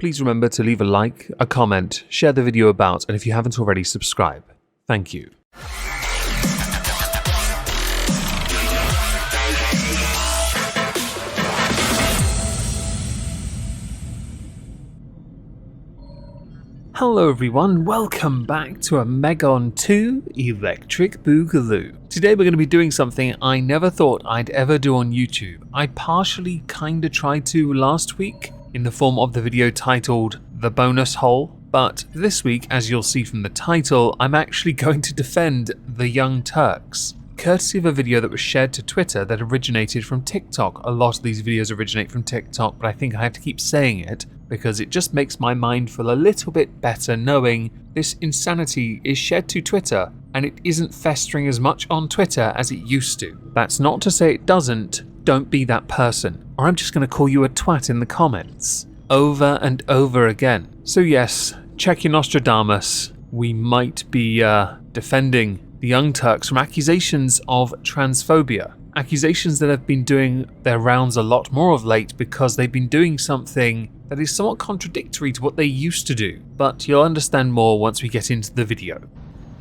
please remember to leave a like, a comment, share the video about, and if you haven't already, subscribe. Thank you. Hello everyone, welcome back to a Megon 2 Electric Boogaloo. Today we're going to be doing something I never thought I'd ever do on YouTube. I partially kinda tried to last week in the form of the video titled The Bonus Hole, but this week, as you'll see from the title, I'm actually going to defend the Young Turks, courtesy of a video that was shared to Twitter that originated from TikTok. A lot of these videos originate from TikTok, but I think I have to keep saying it because it just makes my mind feel a little bit better knowing this insanity is shared to Twitter and it isn't festering as much on Twitter as it used to. That's not to say it doesn't. Don't be that person, or I'm just going to call you a twat in the comments over and over again. So yes, check your Nostradamus. We might be defending the Young Turks from accusations of transphobia. Accusations that have been doing their rounds a lot more of late because they've been doing something that is somewhat contradictory to what they used to do. But you'll understand more once we get into the video.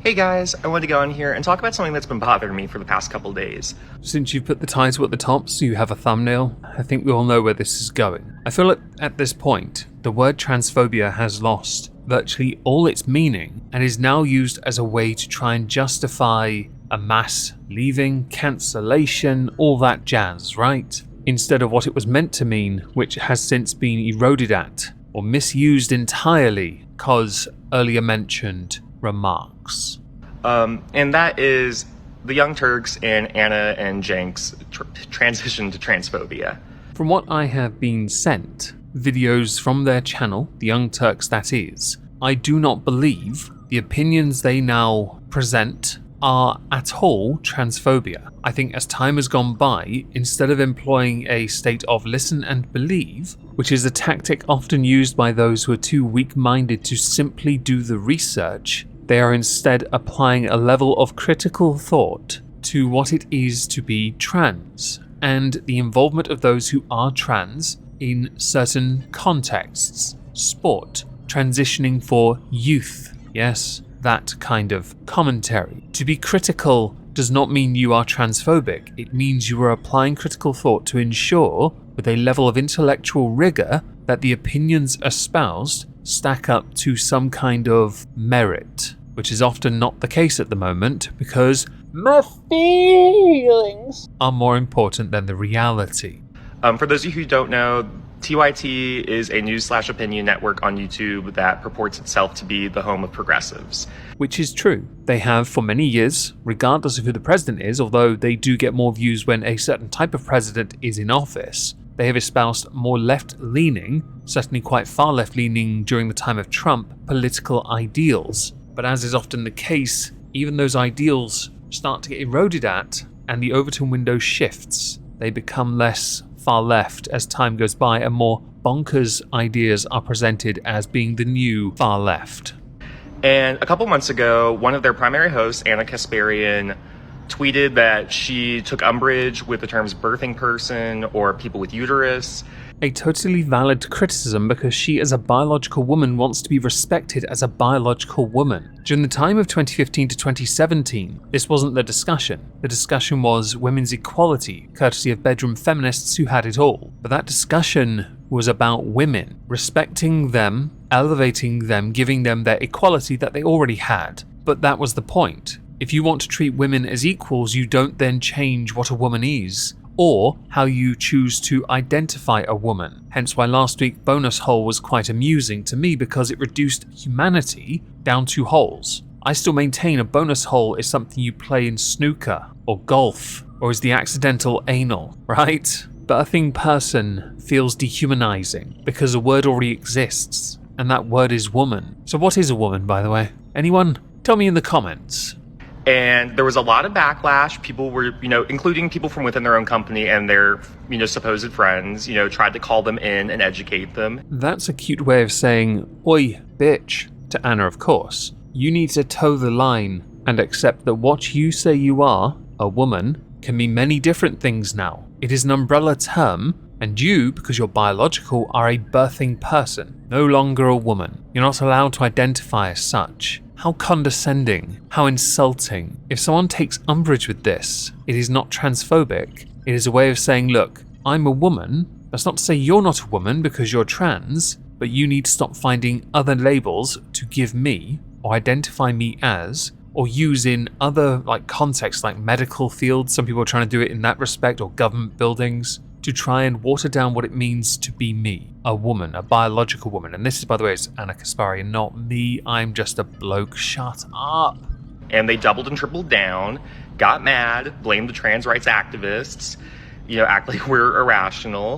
Hey guys, I wanted to go on here and talk about something that's been bothering me for the past couple days. Since you've put the title at the top so you have a thumbnail, I think we all know where this is going. I feel like at this point, the word transphobia has lost virtually all its meaning and is now used as a way to try and justify a mass leaving, cancellation, all that jazz, right? Instead of what it was meant to mean, which has since been eroded at or misused entirely cause earlier mentioned remarks. And that is the Young Turks and Anna and Jenks transition to transphobia. From what I have been sent, videos from their channel, the Young Turks that is, I do not believe the opinions they now present are at all transphobia. I think as time has gone by, instead of employing a state of listen and believe, which is a tactic often used by those who are too weak-minded to simply do the research, they are instead applying a level of critical thought to what it is to be trans, and the involvement of those who are trans in certain contexts, sport, transitioning for youth, yes, that kind of commentary. To be critical does not mean you are transphobic, it means you are applying critical thought to ensure, with a level of intellectual rigor, that the opinions espoused stack up to some kind of merit, which is often not the case at the moment because my feelings are more important than the reality. For those of you who don't know, TYT is a news/opinion network on YouTube that purports itself to be the home of progressives. Which is true. They have for many years, regardless of who the president is, although they do get more views when a certain type of president is in office. They have espoused more left-leaning, certainly quite far left-leaning during the time of Trump, political ideals. But as is often the case, even those ideals start to get eroded at, and the Overton window shifts. They become less far left as time goes by, and more bonkers ideas are presented as being the new far left. And a couple months ago, one of their primary hosts, Anna Kasparian, tweeted that she took umbrage with the terms birthing person or people with uterus. A totally valid criticism because she as a biological woman wants to be respected as a biological woman. During the time of 2015 to 2017, this wasn't the discussion. The discussion was women's equality, courtesy of bedroom feminists who had it all. But that discussion was about women, respecting them, elevating them, giving them their equality that they already had. But that was the point. If you want to treat women as equals, you don't then change what a woman is, or how you choose to identify a woman. Hence why last week Bonus Hole was quite amusing to me because it reduced humanity down to holes. I still maintain a bonus hole is something you play in snooker or golf, or is the accidental anal, right? Birthing person feels dehumanizing because a word already exists, and that word is woman. So what is a woman, by the way? Anyone? Tell me in the comments. And there was a lot of backlash. People were, including people from within their own company and their, supposed friends, tried to call them in and educate them. That's a cute way of saying, oi, bitch, to Anna, of course. You need to toe the line and accept that what you say you are, a woman, can mean many different things now. It is an umbrella term, And you, because you're biological, are a birthing person, no longer a woman. You're not allowed to identify as such. How condescending, how insulting. If someone takes umbrage with this, it is not transphobic. It is a way of saying, look, I'm a woman. That's not to say you're not a woman because you're trans, but you need to stop finding other labels to give me or identify me as, or use in other contexts like medical fields. Some people are trying to do it in that respect, or government buildings, to try and water down what it means to be me, a woman, a biological woman. And this is, by the way, it's Anna Kasparian, not me. I'm just a bloke. Shut up. And they doubled and tripled down, got mad, blamed the trans rights activists, act like we're irrational.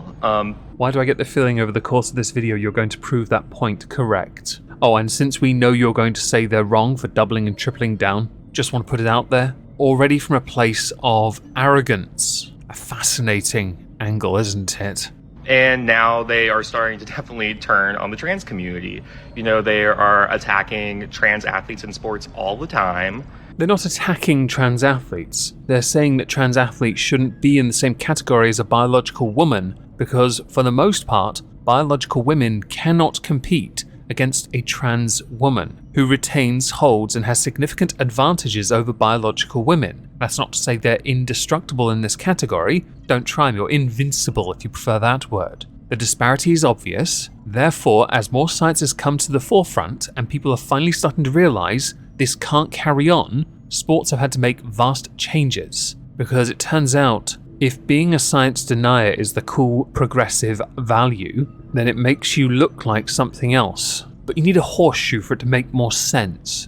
Why do I get the feeling over the course of this video you're going to prove that point correct? Oh, and since we know you're going to say they're wrong for doubling and tripling down, just want to put it out there, already from a place of arrogance. A fascinating angle, isn't it? And now they are starting to definitely turn on the trans community. They are attacking trans athletes in sports all the time. They're not attacking trans athletes. They're saying that trans athletes shouldn't be in the same category as a biological woman because, for the most part, biological women cannot compete against a trans woman who retains, holds, and has significant advantages over biological women. That's not to say they're indestructible in this category. Don't try me, or invincible if you prefer that word. The disparity is obvious. Therefore, as more science has come to the forefront and people are finally starting to realize this can't carry on, sports have had to make vast changes. Because it turns out, if being a science denier is the cool, progressive value, then it makes you look like something else. But you need a horseshoe for it to make more sense.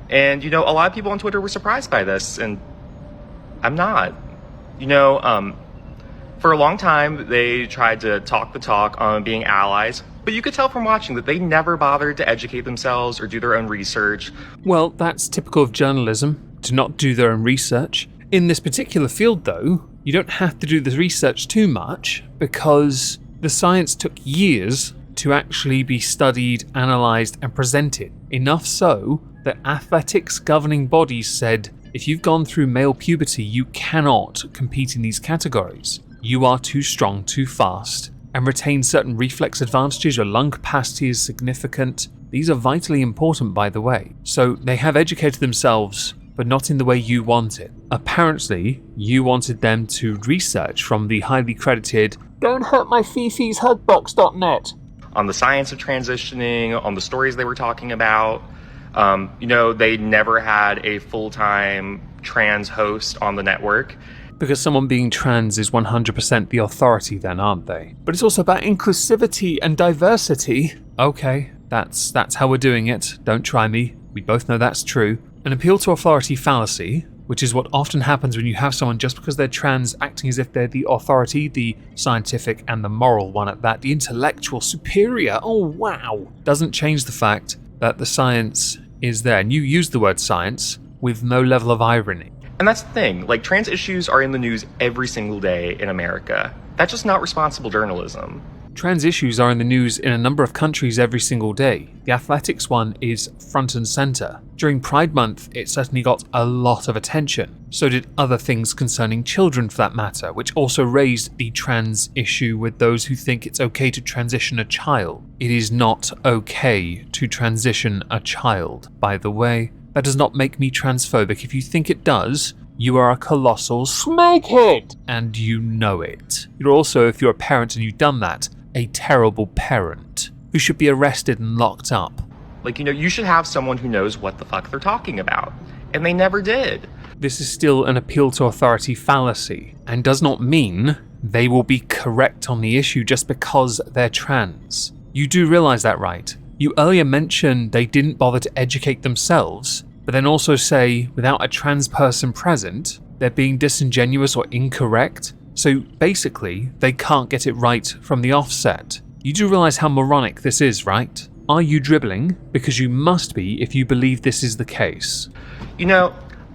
And, a lot of people on Twitter were surprised by this, and I'm not. For a long time, they tried to talk the talk on being allies, but you could tell from watching that they never bothered to educate themselves or do their own research. Well, that's typical of journalism, to not do their own research. In this particular field, though, you don't have to do the research too much because the science took years to actually be studied, analysed, and presented. Enough so that athletics governing bodies said, if you've gone through male puberty, you cannot compete in these categories. You are too strong, too fast, and retain certain reflex advantages. Your lung capacity is significant. These are vitally important, by the way. So they have educated themselves, but not in the way you want it. Apparently, you wanted them to research from the highly credited Don't Hurt My Fifi's Hugbox.net on the science of transitioning, on the stories they were talking about. They never had a full-time trans host on the network. Because someone being trans is 100% the authority then, aren't they? But it's also about inclusivity and diversity. Okay, that's how we're doing it. Don't try me. We both know that's true. An appeal to authority fallacy, which is what often happens when you have someone just because they're trans acting as if they're the authority, the scientific and the moral one at that, the intellectual superior, oh wow, doesn't change the fact that the science is there. And you use the word science with no level of irony. And that's the thing, trans issues are in the news every single day in America. That's just not responsible journalism. Trans issues are in the news in a number of countries every single day. The athletics one is front and center. During Pride Month, it certainly got a lot of attention. So did other things concerning children for that matter, which also raised the trans issue with those who think it's okay to transition a child. It is not okay to transition a child, by the way. That does not make me transphobic. If you think it does, you are a colossal snakehead, and you know it. You're also, if you're a parent and you've done that, a terrible parent who should be arrested and locked up. You should have someone who knows what the fuck they're talking about. And they never did. This is still an appeal to authority fallacy, and does not mean they will be correct on the issue just because they're trans. You do realize that, right? You earlier mentioned they didn't bother to educate themselves, but then also say, without a trans person present, they're being disingenuous or incorrect. So basically, they can't get it right from the offset. You do realize how moronic this is, right? Are you dribbling? Because you must be if you believe this is the case.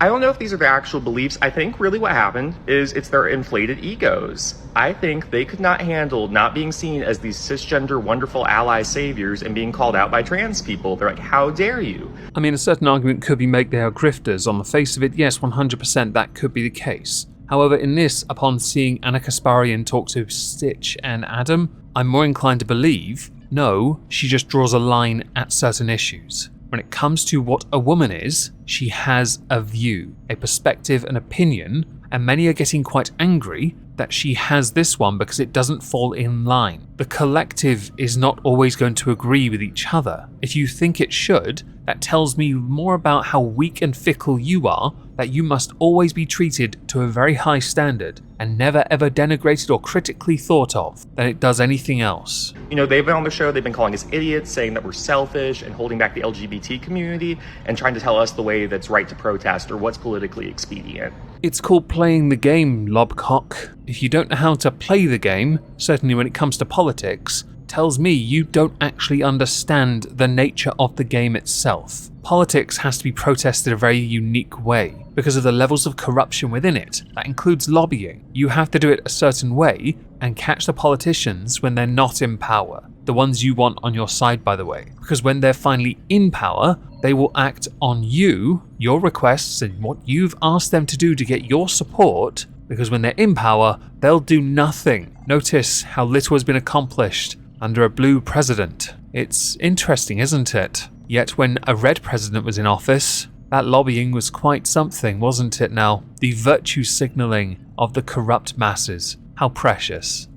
I don't know if these are their actual beliefs. I think really what happened is it's their inflated egos. I think they could not handle not being seen as these cisgender wonderful ally saviors and being called out by trans people. They're like, how dare you? I mean, a certain argument could be made they are grifters. On the face of it, yes, 100% that could be the case. However, in this, upon seeing Anna Kasparian talk to Stitch and Adam, I'm more inclined to believe, no, she just draws a line at certain issues. When it comes to what a woman is, she has a view, a perspective, an opinion, and many are getting quite angry that she has this one because it doesn't fall in line. The collective is not always going to agree with each other. If you think it should, that tells me more about how weak and fickle you are, that you must always be treated to a very high standard and never ever denigrated or critically thought of than it does anything else. You know, they've been on the show, they've been calling us idiots, saying that we're selfish and holding back the LGBT community and trying to tell us the way that's right to protest or what's politically expedient. It's called playing the game, lobcock. If you don't know how to play the game, certainly when it comes to politics, tells me you don't actually understand the nature of the game itself. Politics has to be protested a very unique way because of the levels of corruption within it. That includes lobbying. You have to do it a certain way and catch the politicians when they're not in power. The ones you want on your side, by the way. Because when they're finally in power, they will act on you, your requests, and what you've asked them to do to get your support, because when they're in power, they'll do nothing. Notice how little has been accomplished under a blue president. It's interesting, isn't it? Yet when a red president was in office, that lobbying was quite something, wasn't it now? The virtue signaling of the corrupt masses. How precious.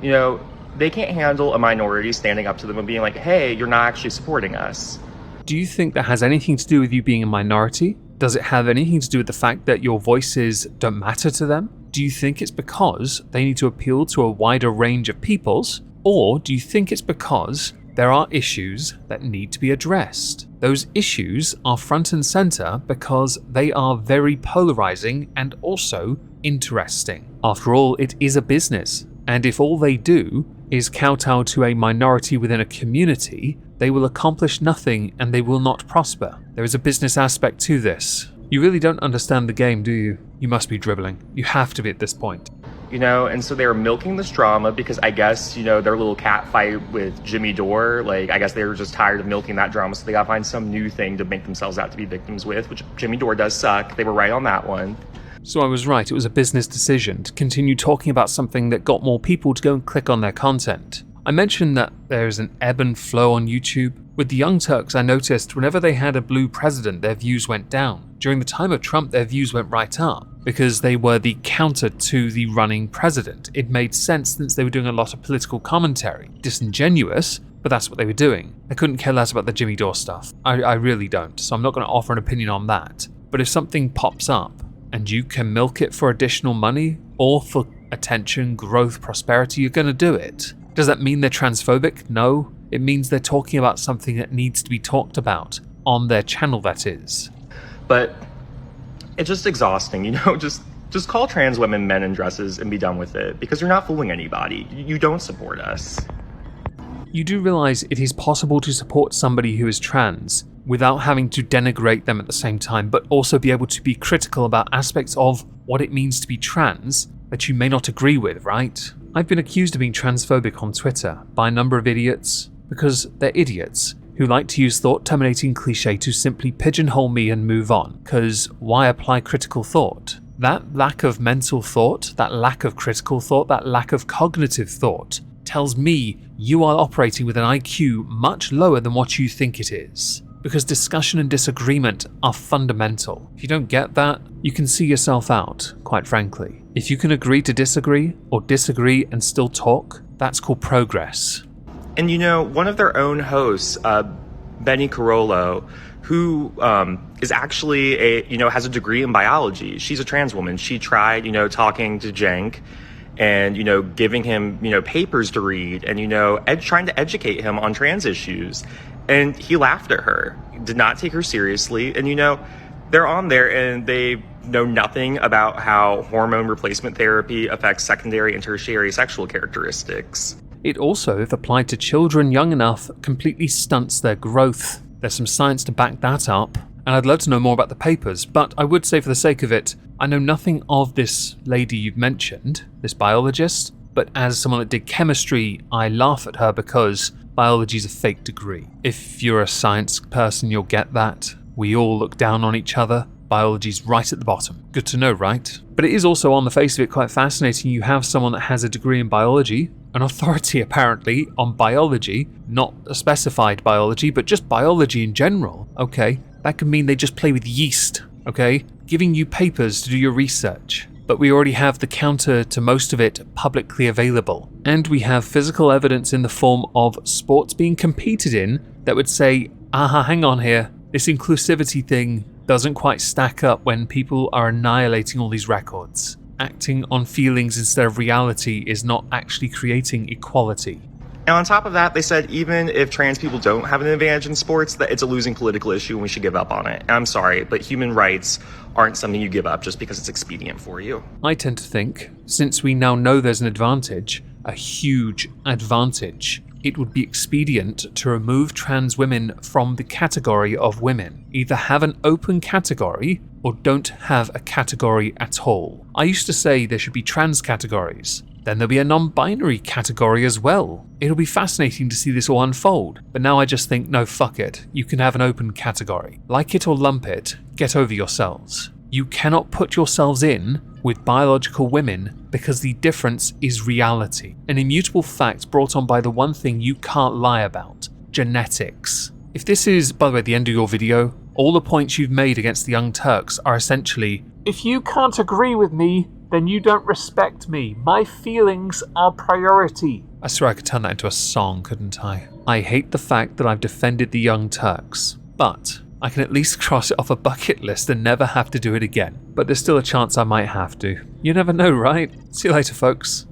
You know, they can't handle a minority standing up to them and being like, hey, you're not actually supporting us. Do you think that has anything to do with you being a minority? Does it have anything to do with the fact that your voices don't matter to them? Do you think it's because they need to appeal to a wider range of peoples? Or do you think it's because there are issues that need to be addressed? Those issues are front and center because they are very polarizing and also interesting. After all, it is a business, and if all they do is kowtow to a minority within a community, they will accomplish nothing and they will not prosper. There is a business aspect to this. You really don't understand the game, do you? You must be dribbling. You have to be at this point. You know, and so they were milking this drama because I guess, you know, their little cat fight with Jimmy Dore, like, I guess they were just tired of milking that drama, so they gotta find some new thing to make themselves out to be victims with, which Jimmy Dore does suck. They were right on that one. So I was right, it was a business decision to continue talking about something that got more people to go and click on their content. I mentioned that there's an ebb and flow on YouTube. With the Young Turks, I noticed whenever they had a blue president, their views went down. During the time of Trump, their views went right up because they were the counter to the running president. It made sense since they were doing a lot of political commentary. Disingenuous, but that's what they were doing. I couldn't care less about the Jimmy Dore stuff. I really don't, so I'm not going to offer an opinion on that. But if something pops up and you can milk it for additional money or for attention, growth, prosperity, you're going to do it. Does that mean they're transphobic? No. It means they're talking about something that needs to be talked about on their channel, that is. But it's just exhausting, you know, just call trans women men in dresses and be done with it, because you're not fooling anybody. You don't support us. You do realize it is possible to support somebody who is trans without having to denigrate them at the same time, but also be able to be critical about aspects of what it means to be trans that you may not agree with, right? I've been accused of being transphobic on Twitter by a number of idiots, because they're idiots who like to use thought-terminating cliché to simply pigeonhole me and move on, because why apply critical thought? That lack of mental thought, that lack of critical thought, that lack of cognitive thought tells me you are operating with an IQ much lower than what you think it is. Because discussion and disagreement are fundamental. If you don't get that, you can see yourself out, quite frankly. If you can agree to disagree, or disagree and still talk, that's called progress. And you know, one of their own hosts, Benny Carollo, who is actually has a degree in biology. She's a trans woman. She tried, talking to Cenk and, giving him, papers to read and, trying to educate him on trans issues. And he laughed at her, did not take her seriously. And, they're on there and they know nothing about how hormone replacement therapy affects secondary and tertiary sexual characteristics. It also, if applied to children young enough, completely stunts their growth. There's some science to back that up, and I'd love to know more about the papers, but I would say for the sake of it, I know nothing of this lady you've mentioned, this biologist, but as someone that did chemistry, I laugh at her because biology's a fake degree. If you're a science person, you'll get that. We all look down on each other. Biology's right at the bottom. Good to know, right? But it is also, on the face of it, quite fascinating. You have someone that has a degree in biology, an authority apparently on biology, not a specified biology, but just biology in general. Okay, that could mean they just play with yeast, okay? Giving you papers to do your research. But we already have the counter to most of it publicly available. And we have physical evidence in the form of sports being competed in that would say, hang on here, this inclusivity thing doesn't quite stack up when people are annihilating all these records. Acting on feelings instead of reality is not actually creating equality. And on top of that, they said even if trans people don't have an advantage in sports, that it's a losing political issue and we should give up on it. And I'm sorry, but human rights aren't something you give up just because it's expedient for you. I tend to think, since we now know there's an advantage, a huge advantage, it would be expedient to remove trans women from the category of women. Either have an open category or don't have a category at all. I used to say there should be trans categories. Then there'll be a non-binary category as well. It'll be fascinating to see this all unfold, but now I just think, no, fuck it. You can have an open category. Like it or lump it, get over yourselves. You cannot put yourselves in with biological women because the difference is reality. An immutable fact brought on by the one thing you can't lie about, genetics. If this is, by the way, the end of your video, all the points you've made against the Young Turks are essentially, if you can't agree with me, then you don't respect me. My feelings are priority. I swear I could turn that into a song, couldn't I? I hate the fact that I've defended the Young Turks, but I can at least cross it off a bucket list and never have to do it again. But there's still a chance I might have to. You never know, right? See you later, folks.